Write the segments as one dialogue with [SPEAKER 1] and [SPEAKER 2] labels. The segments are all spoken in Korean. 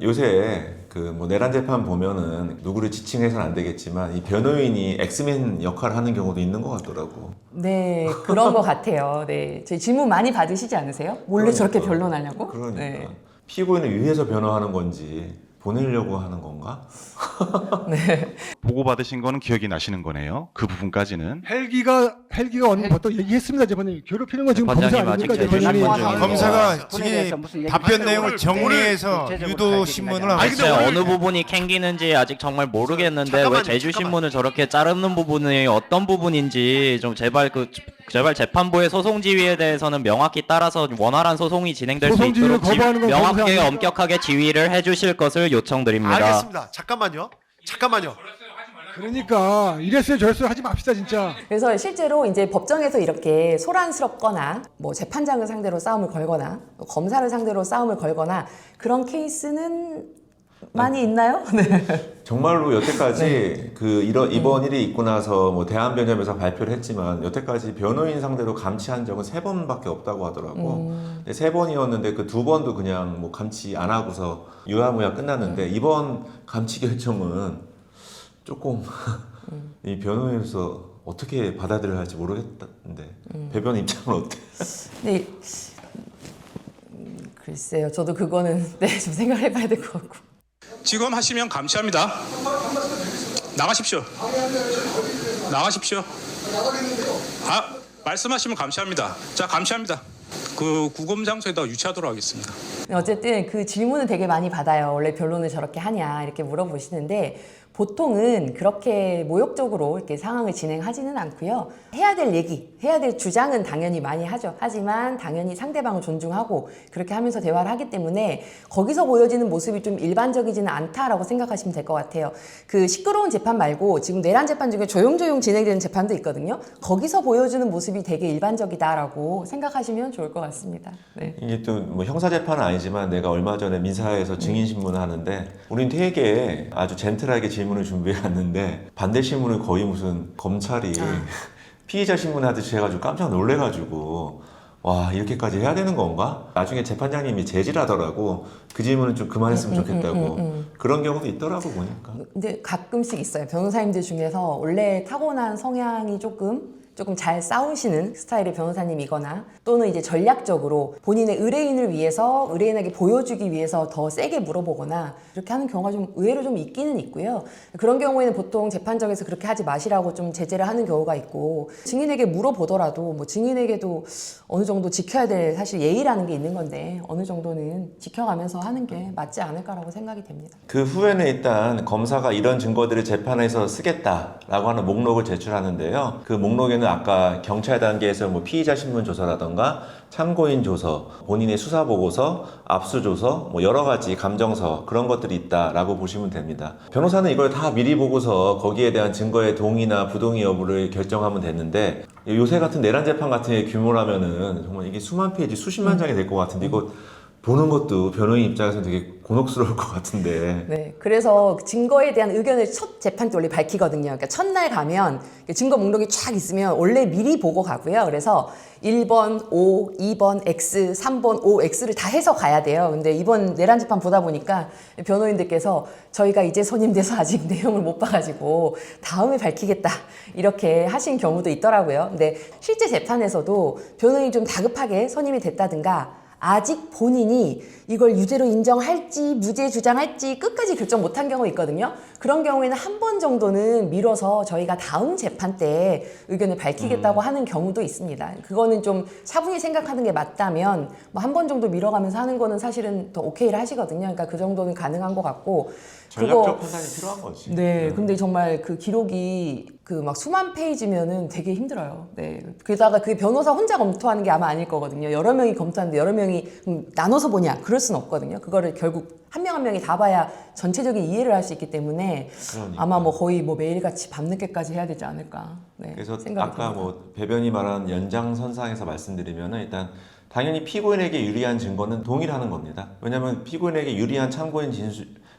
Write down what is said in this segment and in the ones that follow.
[SPEAKER 1] 요새 그 뭐 내란 재판 보면은 누구를 지칭해서는 안 되겠지만 이 변호인이 엑스맨 역할을 하는 경우도 있는 것 같더라고.
[SPEAKER 2] 네, 그런 것 같아요. 네, 저희 질문 많이 받으시지 않으세요? 몰래 저렇게 변론하냐고?
[SPEAKER 1] 그러니까
[SPEAKER 2] 네.
[SPEAKER 1] 피고인을 위해서 변호하는 건지 보내려고 하는 건가?
[SPEAKER 3] 보고받으신 거는 기억이 나시는 거네요. 그 부분까지는.
[SPEAKER 4] 헬기가 어느 것도 얘기했습니다, 재판님. 괴롭히는 건 지금 검사
[SPEAKER 5] 재판장님
[SPEAKER 4] 아닙니까,
[SPEAKER 5] 아직
[SPEAKER 4] 재판님이?
[SPEAKER 5] 재판 중이에요.
[SPEAKER 6] 검사가
[SPEAKER 5] 손에 대해서
[SPEAKER 6] 지금
[SPEAKER 5] 무슨 얘기
[SPEAKER 6] 답변
[SPEAKER 5] 하시려고
[SPEAKER 6] 내용을
[SPEAKER 5] 오늘
[SPEAKER 6] 정리해서
[SPEAKER 5] 구체적으로
[SPEAKER 6] 유도
[SPEAKER 5] 밝히긴
[SPEAKER 6] 신문을
[SPEAKER 5] 하잖아요.
[SPEAKER 6] 하고
[SPEAKER 7] 글쎄요, 어느 부분이 캥기는지 아직 정말 모르겠는데 왜 제주 신문을 저렇게 자르는 부분이 어떤 부분인지 좀 제발 재판부의 소송 지휘에 대해서는 명확히 따라서 원활한 소송이 진행될 수
[SPEAKER 4] 소송 지휘를
[SPEAKER 7] 있도록
[SPEAKER 4] 거부하는 건
[SPEAKER 7] 명확하게
[SPEAKER 4] 검사
[SPEAKER 7] 엄격하게 지휘를 해주실 것을 요청드립니다.
[SPEAKER 6] 알겠습니다. 잠깐만요.
[SPEAKER 4] 그러니까 이랬어요 저랬어요 하지 맙시다 진짜.
[SPEAKER 2] 그래서 실제로 이제 법정에서 이렇게 소란스럽거나 뭐 재판장을 상대로 싸움을 걸거나 검사를 상대로 싸움을 걸거나 그런 케이스는 많이 있나요? 네.
[SPEAKER 1] 정말로 여태까지 이번 일이 있고 나서 뭐 대한변협에서 발표를 했지만 여태까지 변호인 상대로 감치한 적은 3번밖에 없다고 하더라고. 근데 3번이었는데 그 2번도 그냥 뭐 감치 안 하고서 유야무야 끝났는데 이번 감치 결정은 조금 이 변호인으로서 어떻게 받아들여야 할지 모르겠는데 배변 입장은 어때?
[SPEAKER 2] 네. 글쎄요. 저도 그거는 네, 좀 생각해 봐야 될 것 같고.
[SPEAKER 8] 지금 하시면 감시합니다. 나가십시오. 나가십시오. 말씀하시면 감시합니다. 자, 감시합니다. 그 구금 장소에다 유치하도록 하겠습니다.
[SPEAKER 2] 어쨌든 그 질문을 되게 많이 받아요. 원래 변론을 저렇게 하냐 이렇게 물어보시는데 보통은 그렇게 모욕적으로 이렇게 상황을 진행하지는 않고요. 해야 될 얘기, 해야 될 주장은 당연히 많이 하죠. 하지만 당연히 상대방을 존중하고 그렇게 하면서 대화를 하기 때문에 거기서 보여지는 모습이 좀 일반적이지는 않다라고 생각하시면 될 것 같아요. 그 시끄러운 재판 말고 지금 내란 재판 중에 조용조용 진행되는 재판도 있거든요. 거기서 보여주는 모습이 되게 일반적이다라고 생각하시면 좋을 것 같습니다. 네.
[SPEAKER 1] 이게 또 뭐 형사 재판은 아니지만 내가 얼마 전에 민사에서 증인 신문을 하는데 우린 되게 아주 젠틀하게 질문을 준비해 왔는데 반대 신문을 거의 무슨 검찰이 피의자 신문 하듯이 해가지고 깜짝 놀래가지고 와 이렇게까지 해야 되는 건가? 나중에 재판장님이 제지하더라고. 그 질문은 좀 그만했으면 좋겠다고. 그런 경우도 있더라고 보니까.
[SPEAKER 2] 근데 가끔씩 있어요. 변호사님들 중에서 원래 타고난 성향이 조금 잘 싸우시는 스타일의 변호사님이거나 또는 이제 전략적으로 본인의 의뢰인을 위해서 의뢰인에게 보여주기 위해서 더 세게 물어보거나 이렇게 하는 경우가 좀 의외로 좀 있기는 있고요. 그런 경우에는 보통 재판정에서 그렇게 하지 마시라고 좀 제재를 하는 경우가 있고 증인에게 물어보더라도 뭐 증인에게도 어느 정도 지켜야 될 사실 예의라는 게 있는 건데 어느 정도는 지켜가면서 하는 게 맞지 않을까라고 생각이 됩니다.
[SPEAKER 1] 그 후에는 일단 검사가 이런 증거들을 재판에서 쓰겠다라고 하는 목록을 제출하는데요. 그 목록에는 아까 경찰 단계에서 뭐 피의자 신문 조서라던가 참고인 조서, 본인의 수사 보고서, 압수 조서, 뭐 여러 가지 감정서 그런 것들이 있다라고 보시면 됩니다. 변호사는 이걸 다 미리 보고서 거기에 대한 증거의 동의나 부동의 여부를 결정하면 되는데 요새 같은 내란 재판 같은 규모라면은 정말 이게 수만 페이지, 수십만 장이 될 것 같은데 이거 보는 것도 변호인 입장에서는 되게 곤혹스러울 것 같은데.
[SPEAKER 2] 네, 그래서 증거에 대한 의견을 첫 재판 때 원래 밝히거든요. 그러니까 첫날 가면 증거 목록이 쫙 있으면 원래 미리 보고 가고요. 그래서 1번 O, 2번 X, 3번 O, X를 다 해서 가야 돼요. 근데 이번 내란 재판 보다 보니까 변호인들께서 저희가 이제 선임돼서 아직 내용을 못 봐가지고 다음에 밝히겠다 이렇게 하신 경우도 있더라고요. 근데 실제 재판에서도 변호인이 좀 다급하게 선임이 됐다든가 아직 본인이 이걸 유죄로 인정할지 무죄 주장할지 끝까지 결정 못한 경우 있거든요. 그런 경우에는 한 번 정도는 미뤄서 저희가 다음 재판 때 의견을 밝히겠다고 하는 경우도 있습니다. 그거는 좀 차분히 생각하는 게 맞다면 뭐 한 번 정도 미뤄가면서 하는 거는 사실은 더 오케이를 하시거든요. 그러니까 그 정도는 가능한 것 같고
[SPEAKER 1] 전략적 판단이 필요한 거지.
[SPEAKER 2] 네, 근데 정말 그 기록이 그 막 수만 페이지면은 되게 힘들어요. 네. 게다가 그 변호사 혼자 검토하는 게 아마 아닐 거거든요. 여러 명이 검토하는데 여러 명이 나눠서 보냐? 그럴 순 없거든요. 그거를 결국 한 명 한 명이 다 봐야 전체적인 이해를 할 수 있기 때문에
[SPEAKER 1] 그러니까.
[SPEAKER 2] 아마 뭐 거의 뭐 매일같이 밤늦게까지 해야 되지 않을까. 네,
[SPEAKER 1] 그래서
[SPEAKER 2] 생각이
[SPEAKER 1] 아까
[SPEAKER 2] 듭니다.
[SPEAKER 1] 뭐 배변이 말한 연장선상에서 말씀드리면은 일단 당연히 피고인에게 유리한 증거는 동일하는 겁니다. 왜냐하면 피고인에게 유리한 참고인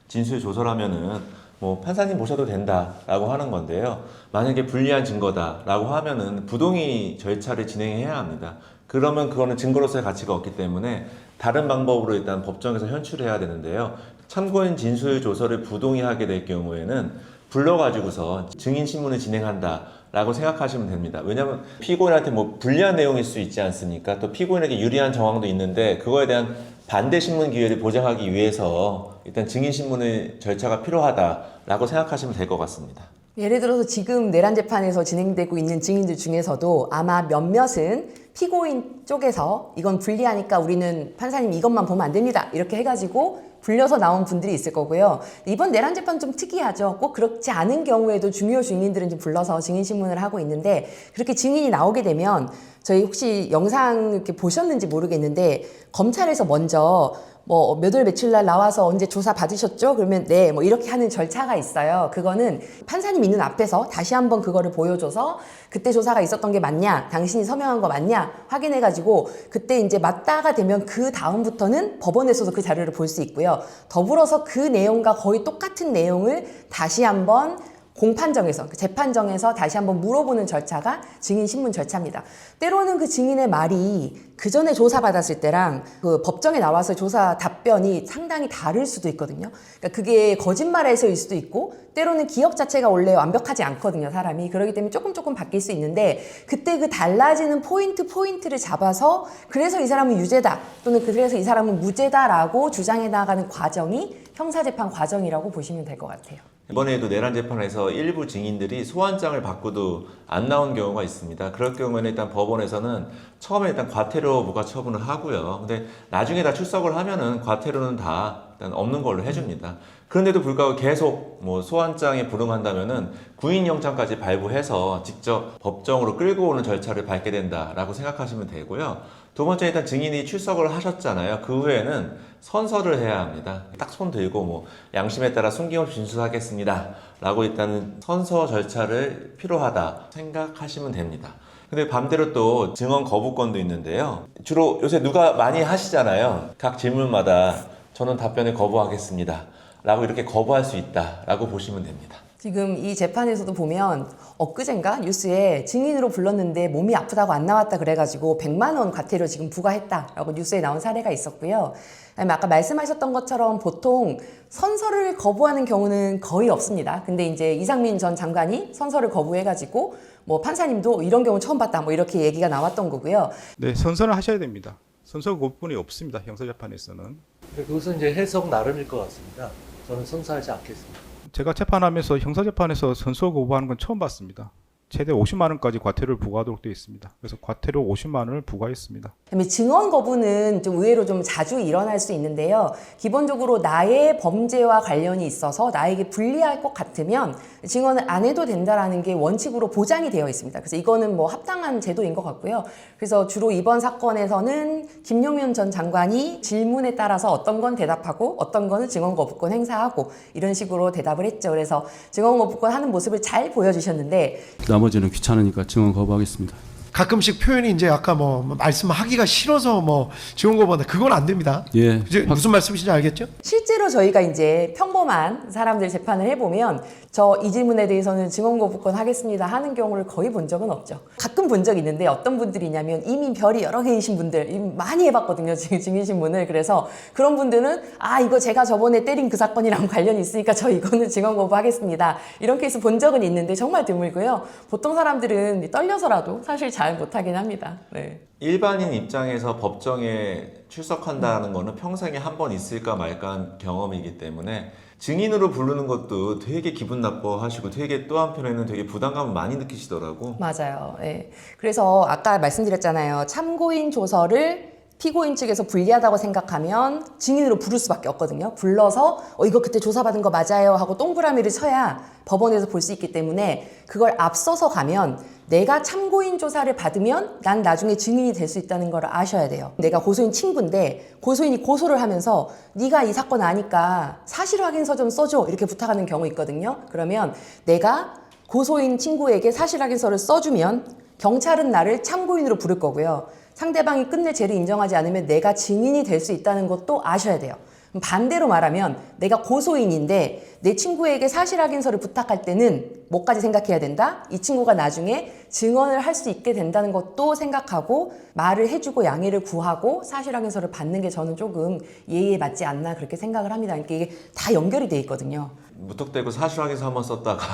[SPEAKER 1] 진술 조서라면은 뭐 판사님 모셔도 된다라고 하는 건데요. 만약에 불리한 증거다라고 하면은 부동의 절차를 진행해야 합니다. 그러면 그거는 증거로서의 가치가 없기 때문에 다른 방법으로 일단 법정에서 현출해야 되는데요. 참고인 진술 조서를 부동의하게 될 경우에는 불러가지고서 증인 신문을 진행한다라고 생각하시면 됩니다. 왜냐하면 피고인한테 뭐 불리한 내용일 수 있지 않습니까? 또 피고인에게 유리한 정황도 있는데 그거에 대한 반대 신문 기회를 보장하기 위해서 일단 증인 신문의 절차가 필요하다라고 생각하시면 될 것 같습니다.
[SPEAKER 2] 예를 들어서 지금 내란 재판에서 진행되고 있는 증인들 중에서도 아마 몇몇은 피고인 쪽에서 이건 불리하니까 우리는 판사님 이것만 보면 안 됩니다. 이렇게 해가지고 불려서 나온 분들이 있을 거고요. 이번 내란 재판 좀 특이하죠. 꼭 그렇지 않은 경우에도 중요 증인들은 좀 불러서 증인 신문을 하고 있는데 그렇게 증인이 나오게 되면 저희 혹시 영상 이렇게 보셨는지 모르겠는데 검찰에서 먼저 뭐 몇 월 며칠 날 나와서 언제 조사 받으셨죠? 그러면 네, 뭐 이렇게 하는 절차가 있어요. 그거는 판사님 있는 앞에서 다시 한번 그거를 보여줘서 그때 조사가 있었던 게 맞냐, 당신이 서명한 거 맞냐 확인해가지고 그때 이제 맞다가 되면 그 다음부터는 법원에서도 그 자료를 볼 수 있고요. 더불어서 그 내용과 거의 똑같은 내용을 다시 한번 공판정에서, 재판정에서 다시 한번 물어보는 절차가 증인신문 절차입니다. 때로는 그 증인의 말이 그 전에 조사받았을 때랑 그 법정에 나와서 조사 답변이 상당히 다를 수도 있거든요. 그러니까 그게 거짓말해서일 수도 있고 때로는 기억 자체가 원래 완벽하지 않거든요, 사람이. 그렇기 때문에 조금 바뀔 수 있는데 그때 그 달라지는 포인트를 잡아서 그래서 이 사람은 유죄다 또는 그래서 이 사람은 무죄다라고 주장해 나가는 과정이 형사재판 과정이라고 보시면 될 것 같아요.
[SPEAKER 1] 이번에도 내란 재판에서 일부 증인들이 소환장을 받고도 안 나온 경우가 있습니다. 그럴 경우에는 일단 법원에서는 처음에 일단 과태료 부과 처분을 하고요. 근데 나중에 다 출석을 하면은 과태료는 다 일단 없는 걸로 해줍니다. 그런데도 불구하고 계속 뭐 소환장에 불응한다면은 구인영장까지 발부해서 직접 법정으로 끌고 오는 절차를 밟게 된다라고 생각하시면 되고요. 두 번째 일단 증인이 출석을 하셨잖아요. 그 후에는 선서를 해야 합니다. 딱 손 들고 뭐 양심에 따라 숨김없이 진술하겠습니다 라고 일단은 선서 절차를 필요하다 생각하시면 됩니다. 근데 반대로 또 증언 거부권도 있는데요. 주로 요새 누가 많이 하시잖아요. 각 질문마다 저는 답변을 거부하겠습니다 라고 이렇게 거부할 수 있다 라고 보시면 됩니다.
[SPEAKER 2] 지금 이 재판에서도 보면 엊그젠가 뉴스에 증인으로 불렀는데 몸이 아프다고 안 나왔다 그래가지고 100만 원 과태료 지금 부과했다라고 뉴스에 나온 사례가 있었고요. 그다음에 아까 말씀하셨던 것처럼 보통 선서를 거부하는 경우는 거의 없습니다. 근데 이제 이상민 전 장관이 선서를 거부해가지고 뭐 판사님도 이런 경우 처음 봤다 뭐 이렇게 얘기가 나왔던 거고요.
[SPEAKER 5] 네, 선서는 하셔야 됩니다. 선서 거부권이 없습니다. 형사재판에서는.
[SPEAKER 6] 그것은 이제 해석 나름일 것 같습니다. 저는 선서하지 않겠습니다.
[SPEAKER 5] 제가 재판하면서 형사재판에서 선서 거부하는 건 처음 봤습니다. 최대 50만 원까지 과태료를 부과하도록 되어 있습니다. 그래서 과태료 50만 원을 부과했습니다.
[SPEAKER 2] 그다음에 증언 거부는 좀 의외로 좀 자주 일어날 수 있는데요. 기본적으로 나의 범죄와 관련이 있어서 나에게 불리할 것 같으면 증언을 안 해도 된다라는 게 원칙으로 보장이 되어 있습니다. 그래서 이거는 뭐 합당한 제도인 것 같고요. 그래서 주로 이번 사건에서는 김용현 전 장관이 질문에 따라서 어떤 건 대답하고 어떤 거는 증언 거부권 행사하고 이런 식으로 대답을 했죠. 그래서 증언 거부권 하는 모습을 잘 보여주셨는데
[SPEAKER 9] 나머지는 귀찮으니까 증언 거부하겠습니다.
[SPEAKER 4] 가끔씩 표현이 이제 아까 뭐 말씀하기가 싫어서 뭐 증언 거부한다. 그건 안 됩니다.
[SPEAKER 9] 예.
[SPEAKER 4] 이제 무슨 말씀이신지 알겠죠?
[SPEAKER 2] 실제로 저희가 이제 평범한 사람들 재판을 해보면 저 이 질문에 대해서는 증언 거부권 하겠습니다 하는 경우를 거의 본 적은 없죠. 가끔 본 적이 있는데 어떤 분들이냐면 이미 별이 여러 개이신 분들 이미 많이 해봤거든요. 증인신문을. 그래서 그런 분들은 아 이거 제가 저번에 때린 그 사건이랑 관련이 있으니까 저 이거는 증언 거부하겠습니다. 이런 케이스 본 적은 있는데 정말 드물고요. 보통 사람들은 떨려서라도 사실 잘 못하긴 합니다. 네.
[SPEAKER 1] 일반인 입장에서 법정에 출석한다는 거는 평생에 한 번 있을까 말까 한 경험이기 때문에 증인으로 부르는 것도 되게 기분 나빠하시고 되게 또 한편에는 되게 부담감을 많이 느끼시더라고.
[SPEAKER 2] 맞아요. 네. 그래서 아까 말씀드렸잖아요. 참고인 조서를 피고인 측에서 불리하다고 생각하면 증인으로 부를 수밖에 없거든요. 불러서 이거 그때 조사받은 거 맞아요 하고 동그라미를 쳐야 법원에서 볼 수 있기 때문에 그걸 앞서서 가면 내가 참고인 조사를 받으면 난 나중에 증인이 될 수 있다는 걸 아셔야 돼요. 내가 고소인 친구인데 고소인이 고소를 하면서 네가 이 사건 아니까 사실 확인서 좀 써줘 이렇게 부탁하는 경우 있거든요. 그러면 내가 고소인 친구에게 사실 확인서를 써주면 경찰은 나를 참고인으로 부를 거고요. 상대방이 끝내 죄를 인정하지 않으면 내가 증인이 될 수 있다는 것도 아셔야 돼요. 반대로 말하면 내가 고소인인데 내 친구에게 사실 확인서를 부탁할 때는 뭐까지 생각해야 된다? 이 친구가 나중에 증언을 할 수 있게 된다는 것도 생각하고 말을 해주고 양해를 구하고 사실 확인서를 받는 게 저는 조금 예의에 맞지 않나 그렇게 생각을 합니다. 그러니까 이게 다 연결이 돼 있거든요.
[SPEAKER 1] 무턱대고 사실 확인서 한번 썼다가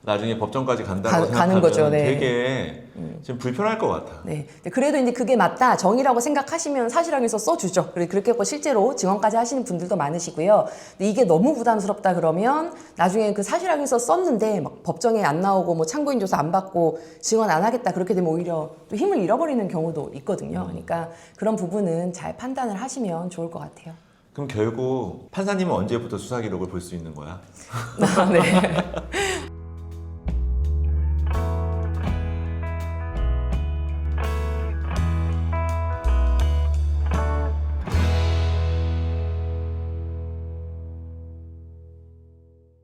[SPEAKER 1] 나중에 법정까지 간다고
[SPEAKER 2] 가는
[SPEAKER 1] 생각하면
[SPEAKER 2] 거죠, 네.
[SPEAKER 1] 되게 좀 불편할 것 같아.
[SPEAKER 2] 네. 그래도 이제 그게 맞다, 정의라고 생각하시면 사실 확인서 써주죠. 그렇게 했고 실제로 증언까지 하시는 분들도 많으시고요. 근데 이게 너무 부담스럽다 그러면 나중에 그 사실 확인서 썼는데 막 법정에 안 나오고 뭐 참고인 조사 안 받고 증언 안 하겠다 그렇게 되면 오히려 또 힘을 잃어버리는 경우도 있거든요. 그러니까 그런 부분은 잘 판단을 하시면 좋을 것 같아요.
[SPEAKER 1] 그럼 결국 판사님은 언제부터 수사 기록을 볼 수 있는 거야?
[SPEAKER 2] 네.